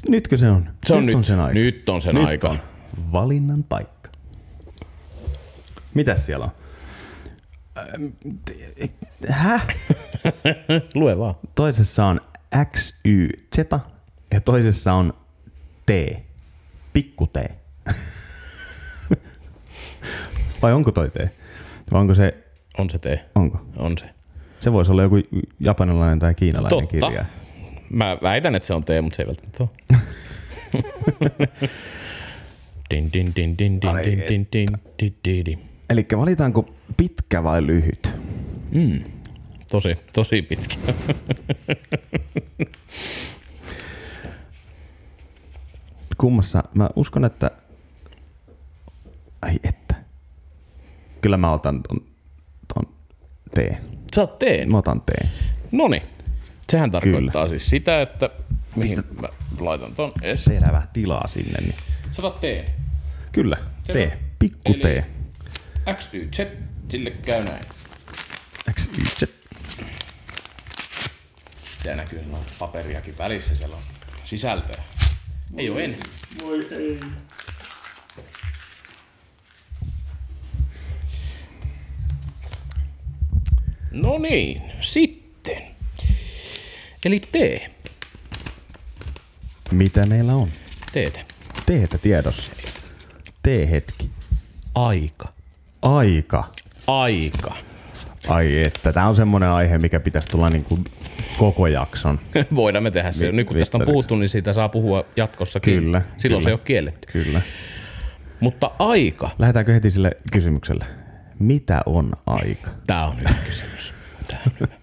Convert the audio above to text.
Nytkö se on? Se on nyt. On sen aika. Nyt on sen nyt aika. On valinnan paikka. Mitäs siellä on? Häh? Lue vaan. Toisessa on XYZ ja toisessa on T. Pikku T. Vai onko toi T? Vai onko se? On se T. Onko? On se. Se voisi olla joku japanilainen tai kiinalainen kirja. Mä väitän, että se on T, mutta se ei välttämättä ole. Din, din, din, din, din, din, din, din, din, din. Elikkä valitaanko pitkä vai lyhyt? Tosi pitkä. Kummassa? Mä uskon, että... Ai että. Kyllä mä otan ton T. Sä oot T. Mä otan T. Noniin. Sehän tarkoittaa siis sitä, että... Mihin mä laitan ton S. Tehdään vähän tilaa sinne. Niin. Sä otat T. Kyllä. Selvä. T. Pikku T. Eli XYZ. Sille käy näin. XYZ. Siellä näkyy paperiakin välissä. Siellä on sisältöä. Ei oo ennen. Voi ei. No niin, sitten. Eli T. Mitä meillä on? Teetä. Teetä tiedossa. T-hetki. Aika. Aika. Aika. Ai että, tää on semmonen aihe, mikä pitäisi tulla niinku koko jakson. Voidaan me tehdä se. Nyt kun tästä on puhuttu, niin siitä saa puhua jatkossakin. Kyllä. Silloin kyllä. se ei ole kielletty. Kyllä. Mutta aika. Lähdetäänkö heti sille kysymykselle? Mitä on aika? Tää on hyvä kysymys. Tää on hyvä.